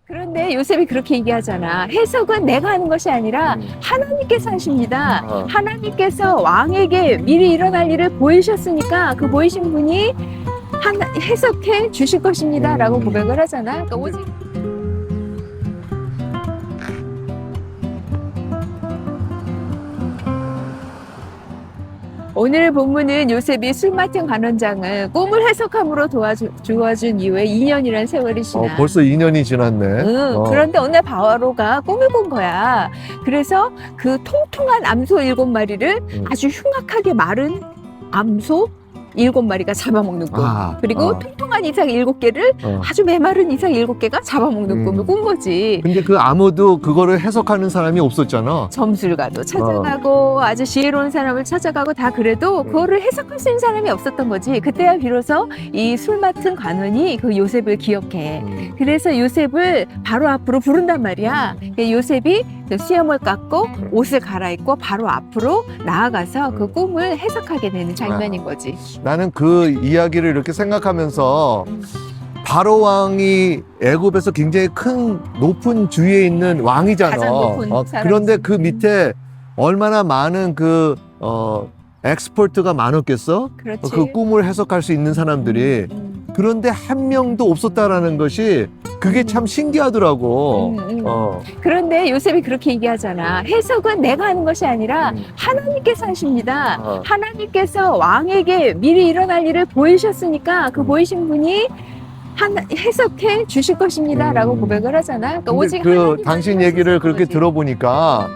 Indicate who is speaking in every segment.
Speaker 1: 그런데 요셉이 그렇게 얘기하잖아. 해석은 내가 하는 것이 아니라 하나님께서 하십니다. 하나님께서 왕에게 미리 일어날 일을 보이셨으니까 그 보이신 분이 해석해 주실 것입니다. 라고 고백을 하잖아. 그러니까 오직 오늘 본문은 요셉이 술 맡은 관원장을 꿈을 해석함으로 도와준 이후에 2년이라는 세월이 지나.
Speaker 2: 벌써 2년이 지났네.
Speaker 1: 그런데 어느 날 바로가 꿈을 본 거야. 그래서 그 통통한 암소 7마리를 아주 흉악하게 마른 암소 7마리가 잡아먹는 꿈. 그리고 통통한 이삭 7개를 아주 메마른 이삭 7개가 잡아먹는 꿈을 꾼 거지.
Speaker 2: 근데 그 아무도 그거를 해석하는 사람이 없었잖아.
Speaker 1: 점술가도 찾아가고 아주 지혜로운 사람을 찾아가고 다 그래도 그거를 해석할 수 있는 사람이 없었던 거지. 그때야 비로소 이 술 맡은 관원이 그 요셉을 기억해. 그래서 요셉을 바로 앞으로 부른단 말이야. 요셉이 그 수염을 깎고 옷을 갈아입고 바로 앞으로 나아가서 그 꿈을 해석하게 되는 장면인 거지.
Speaker 2: 나는 그 이야기를 이렇게 생각하면서 바로 왕이 애굽에서 굉장히 큰 높은 주위에 있는 왕이잖아.
Speaker 1: 가장 높은 사람이지.
Speaker 2: 그런데 그 밑에 얼마나 많은 그 엑스퍼트가 많았겠어?
Speaker 1: 그렇지.
Speaker 2: 그 꿈을 해석할 수 있는 사람들이. 그런데 한 명도 없었다라는 것이 그게 참 신기하더라고.
Speaker 1: 그런데 요셉이 그렇게 얘기하잖아. 해석은 내가 하는 것이 아니라 하나님께서 하십니다. 하나님께서 왕에게 미리 일어날 일을 보이셨으니까 그 보이신 분이 해석해 주실 것입니다. 라고 고백을 하잖아. 그러니까 오직
Speaker 2: 당신 얘기를 그렇게 들어보니까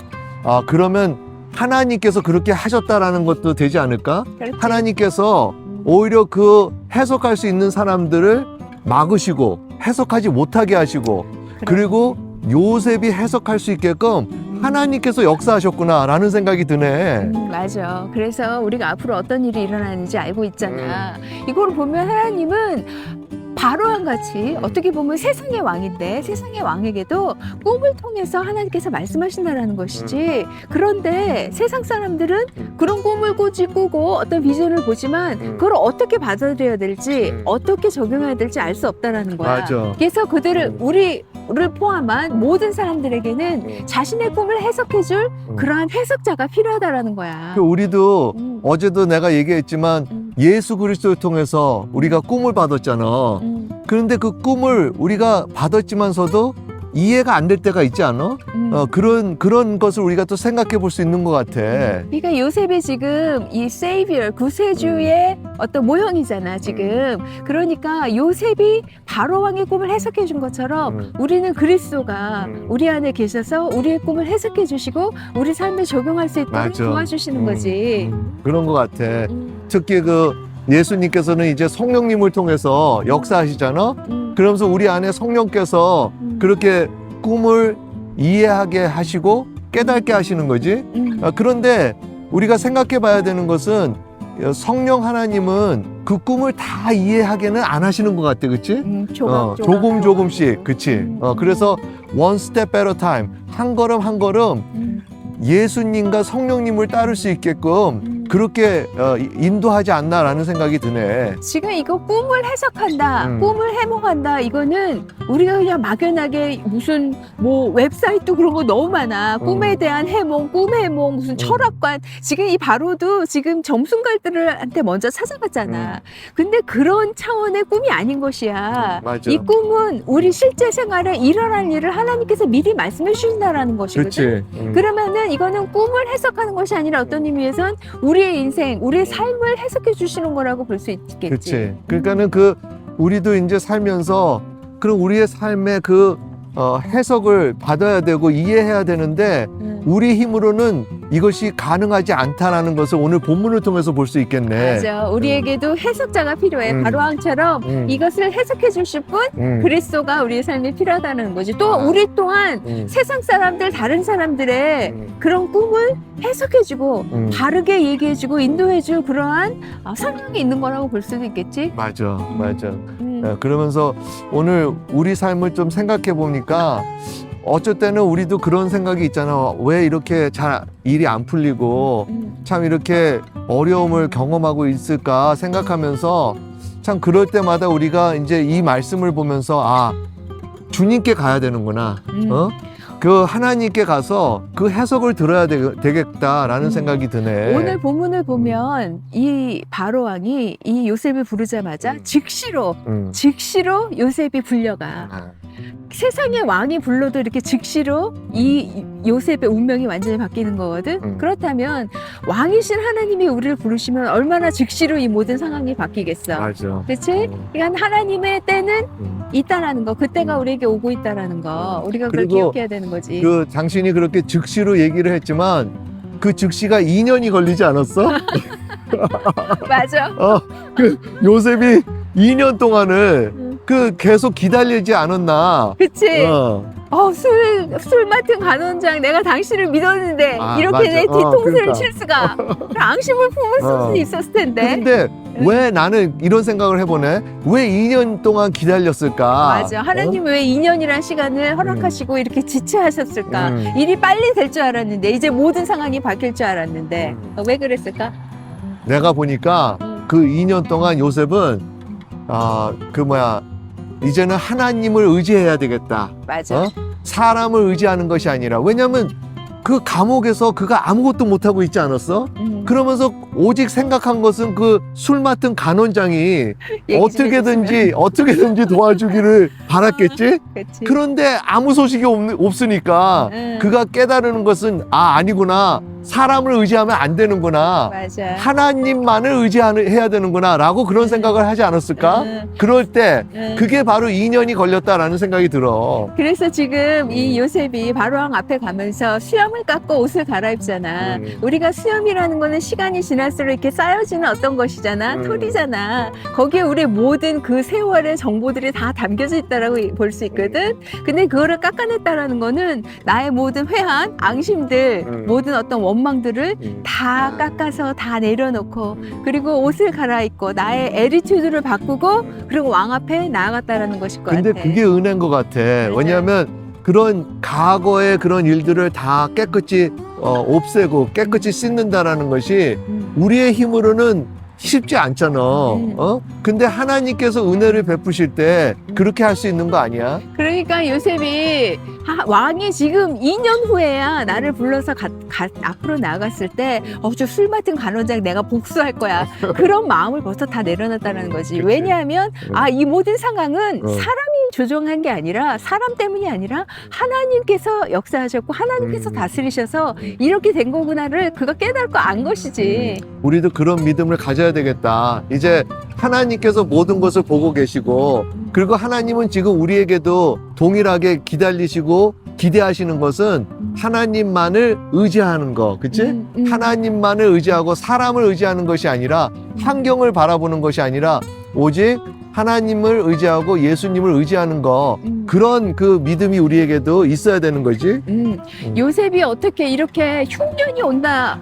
Speaker 2: 그러면 하나님께서 그렇게 하셨다라는 것도 되지 않을까?
Speaker 1: 그렇지.
Speaker 2: 하나님께서 오히려 그 해석할 수 있는 사람들을 막으시고 해석하지 못하게 하시고 그리고 요셉이 해석할 수 있게끔 하나님께서 역사하셨구나라는 생각이 드네.
Speaker 1: 맞아. 그래서 우리가 앞으로 어떤 일이 일어나는지 알고 있잖아. 이걸 보면 하나님은 바로왕 같이 어떻게 보면 세상의 왕인데 세상의 왕에게도 꿈을 통해서 하나님께서 말씀하신다는 것이지. 그런데 세상 사람들은 그런 꿈을 꾸고 어떤 비전을 보지만 그걸 어떻게 받아들여야 될지 어떻게 적용해야 될지 알 수 없다라는 거야.
Speaker 2: 맞아.
Speaker 1: 그래서 그들을 우리를 포함한 모든 사람들에게는 자신의 꿈을 해석해줄 그러한 해석자가 필요하다라는 거야.
Speaker 2: 우리도 어제도 내가 얘기했지만 예수 그리스도를 통해서 우리가 꿈을 받았잖아. 그런데 그 꿈을 우리가 받았지만서도 이해가 안 될 때가 있지 않아? 그런 것을 우리가 또 생각해 볼 수 있는 것 같아.
Speaker 1: 그러니까 요셉이 지금 이 세이비어 구세주의 어떤 모형이잖아 지금. 그러니까 요셉이 바로 왕의 꿈을 해석해 준 것처럼 우리는 그리스도가 우리 안에 계셔서 우리의 꿈을 해석해 주시고 우리 삶에 적용할 수 있도록
Speaker 2: 맞아.
Speaker 1: 도와주시는 거지.
Speaker 2: 그런 것 같아. 특히 그 예수님께서는 이제 성령님을 통해서 역사하시잖아. 그러면서 우리 안에 성령께서 그렇게 꿈을 이해하게 하시고 깨닫게 하시는 거지. 그런데 우리가 생각해 봐야 되는 것은 성령 하나님은 그 꿈을 다 이해하게는 안 하시는 것 같아. 그치? 조금씩. 그치? 그래서 one step at a time. 한 걸음 한 걸음 예수님과 성령님을 따를 수 있게끔 그렇게 인도하지 않나라는 생각이 드네.
Speaker 1: 지금 이거 꿈을 해석한다, 꿈을 해몽한다, 이거는 우리가 그냥 막연하게 무슨 뭐 웹사이트 그런 거 너무 많아. 꿈에 대한 해몽, 꿈 해몽, 무슨 철학관. 지금 이 바로도 지금 점순갈들한테 먼저 찾아갔잖아. 근데 그런 차원의 꿈이 아닌 것이야.
Speaker 2: 맞아.
Speaker 1: 이 꿈은 우리 실제 생활에 일어날 일을 하나님께서 미리 말씀해 주신다라는 것이거든.
Speaker 2: 그렇지.
Speaker 1: 그러면은 이거는 꿈을 해석하는 것이 아니라 어떤 의미에선 우리의 인생, 우리의 삶을 해석해 주시는 거라고 볼 수 있겠지.
Speaker 2: 그렇지. 그러니까는 우리도 이제 살면서 그런 우리의 삶의 해석을 받아야 되고 이해해야 되는데 우리 힘으로는 이것이 가능하지 않다라는 것을 오늘 본문을 통해서 볼 수 있겠네.
Speaker 1: 맞아. 우리에게도 해석자가 필요해. 바로왕처럼 이것을 해석해 주실 분, 그리스도가 우리의 삶에 필요하다는 거지. 또 우리 또한 세상 사람들, 다른 사람들의 그런 꿈을 해석해주고 바르게 얘기해주고 인도해줄 그러한 성령이 있는 거라고 볼 수도 있겠지.
Speaker 2: 맞아. 그러면서 오늘 우리 삶을 좀 생각해 보니까 어쩔 때는 우리도 그런 생각이 있잖아. 왜 이렇게 잘 일이 안 풀리고 참 이렇게 어려움을 경험하고 있을까 생각하면서 참 그럴 때마다 우리가 이제 이 말씀을 보면서 주님께 가야 되는구나.
Speaker 1: 음.
Speaker 2: 그 하나님께 가서 그 해석을 들어야 되겠다라는 생각이 드네.
Speaker 1: 오늘 본문을 보면 이 바로 왕이 이 요셉을 부르자마자 즉시로 요셉이 불려가.
Speaker 2: 아,
Speaker 1: 세상의 왕이 불러도 이렇게 즉시로 이 요셉의 운명이 완전히 바뀌는 거거든. 그렇다면 왕이신 하나님이 우리를 부르시면 얼마나 즉시로 이 모든 상황이 바뀌겠어.
Speaker 2: 맞아.
Speaker 1: 그렇지? 그러니까 하나님의 때는 있다라는 거, 그때가 우리에게 오고 있다라는 거, 우리가 그걸
Speaker 2: 그리고
Speaker 1: 기억해야 되는 거지.
Speaker 2: 그 당신이 그렇게 즉시로 얘기를 했지만 그 즉시가 2년이 걸리지 않았어?
Speaker 1: 맞아.
Speaker 2: 그 요셉이 2년 동안을 그 계속 기다리지 않았나?
Speaker 1: 그치?
Speaker 2: 어.
Speaker 1: 술 맡은 간원장, 내가 당신을 믿었는데,
Speaker 2: 아,
Speaker 1: 이렇게
Speaker 2: 맞아.
Speaker 1: 내 뒤통수를
Speaker 2: 그러니까.
Speaker 1: 칠 수가. 앙심을 품을 수 있었을 텐데.
Speaker 2: 근데 왜 나는 이런 생각을 해보네? 왜 2년 동안 기다렸을까?
Speaker 1: 맞아. 하나님 왜 2년이란 시간을 허락하시고 이렇게 지체하셨을까? 일이 빨리 될 줄 알았는데, 이제 모든 상황이 바뀔 줄 알았는데, 왜 그랬을까?
Speaker 2: 내가 보니까 그 2년 동안 요셉은 이제는 하나님을 의지해야 되겠다.
Speaker 1: 맞아.
Speaker 2: 사람을 의지하는 것이 아니라. 왜냐면 그 감옥에서 그가 아무것도 못하고 있지 않았어? 그러면서 오직 생각한 것은 그 술 맡은 간원장이 어떻게든지 도와주기를 바랐겠지?
Speaker 1: 그치.
Speaker 2: 그런데 아무 소식이 없으니까 그가 깨달은 것은 아니구나. 사람을 의지하면 안 되는구나.
Speaker 1: 맞아.
Speaker 2: 하나님만을 의지해야 되는구나 라고 그런 생각을 하지 않았을까? 그럴 때 그게 바로 2년이 걸렸다라는 생각이 들어.
Speaker 1: 그래서 지금 이 요셉이 바로왕 앞에 가면서 수염을 깎고 옷을 갈아입잖아. 우리가 수염이라는 거는 시간이 지날수록 이렇게 쌓여지는 어떤 것이잖아. 털이잖아. 거기에 우리 모든 그 세월의 정보들이 다 담겨져 있다라고 볼 수 있거든. 근데 그거를 깎아냈다라는 거는 나의 모든 회한, 앙심들, 모든 어떤 원망들을 다 깎아서 다 내려놓고, 그리고 옷을 갈아입고 나의 애리튜드를 바꾸고, 그리고 왕 앞에 나아갔다라는 것일 것 같아.
Speaker 2: 근데 그게 은혜인 것 같아. 왜냐하면 그런 과거의 그런 일들을 다 깨끗이 없애고 깨끗이 씻는다라는 것이 우리의 힘으로는 쉽지 않잖아. 근데 하나님께서 은혜를 베푸실 때 그렇게 할 수 있는 거 아니야?
Speaker 1: 그러니까 요셉이 왕이 지금 2년 후에야 나를 불러서 앞으로 나아갔을 때 저 술 맡은 간원장 내가 복수할 거야. 그런 마음을 벌써 다 내려놨다는 거지.
Speaker 2: 그치.
Speaker 1: 왜냐하면 이 모든 상황은 사람이 조종한 게 아니라, 사람 때문이 아니라 하나님께서 역사하셨고 하나님께서 다스리셔서 이렇게 된 거구나를 그가 깨닫고 안 것이지.
Speaker 2: 우리도 그런 믿음을 가져야 되겠다. 이제 하나님께서 모든 것을 보고 계시고, 그리고 하나님은 지금 우리에게도 동일하게 기다리시고 기대하시는 것은 하나님만을 의지하는 거, 그치? 하나님만을 의지하고 사람을 의지하는 것이 아니라, 환경을 바라보는 것이 아니라 오직 하나님을 의지하고 예수님을 의지하는 거, 그런 그 믿음이 우리에게도 있어야 되는 거지.
Speaker 1: 요셉이 어떻게 이렇게 흉년이 온다.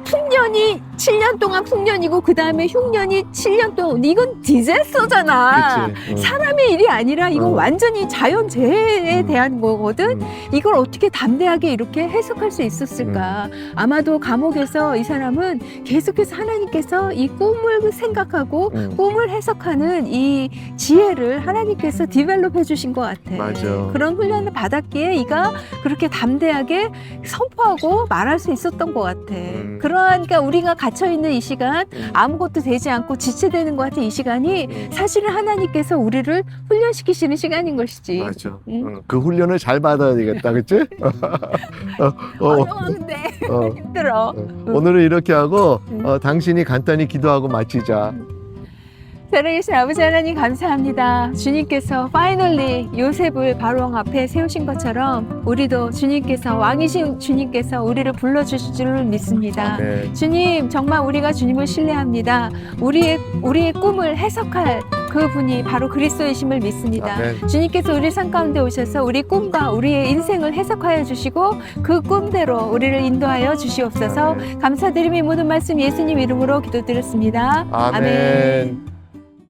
Speaker 1: 풍년이 7년 동안 풍년이고 그 다음에 흉년이 7년 동안, 이건 디자스터잖아.
Speaker 2: 그치.
Speaker 1: 사람의 일이 아니라 이건 완전히 자연재해에 대한 거거든. 이걸 어떻게 담대하게 이렇게 해석할 수 있었을까? 아마도 감옥에서 이 사람은 계속해서 하나님께서 이 꿈을 생각하고 꿈을 해석하는 이 지혜를 하나님께서 디벨롭 해주신 것 같아.
Speaker 2: 맞아.
Speaker 1: 그런 훈련을 받았기에 이가 그렇게 담대하게 선포하고 말할 수 있었던 것 같아. 그러니까 우리가 갇혀있는 이 시간, 아무것도 되지 않고 지체되는 것 같은 이 시간이 사실은 하나님께서 우리를 훈련시키시는 시간인 것이지.
Speaker 2: 맞아. 그 훈련을 잘 받아야 되겠다, 그치?
Speaker 1: 어려운데 힘들어.
Speaker 2: 오늘은 이렇게 하고 당신이 간단히 기도하고 마치자.
Speaker 1: 살아계신 아버지 하나님 감사합니다. 주님께서 파이널리 요셉을 바로왕 앞에 세우신 것처럼 우리도 주님께서, 왕이신 주님께서 우리를 불러주실 줄 믿습니다.
Speaker 2: 네.
Speaker 1: 주님, 정말 우리가 주님을 신뢰합니다. 우리의 꿈을 해석할 그분이 바로 그리스도이심을 믿습니다.
Speaker 2: 아멘.
Speaker 1: 주님께서 우리 삶 가운데 오셔서 우리 꿈과 우리의 인생을 해석하여 주시고 그 꿈대로 우리를 인도하여 주시옵소서.
Speaker 2: 아멘.
Speaker 1: 감사드리며 모든 말씀 예수님 이름으로 기도드렸습니다.
Speaker 2: 아멘.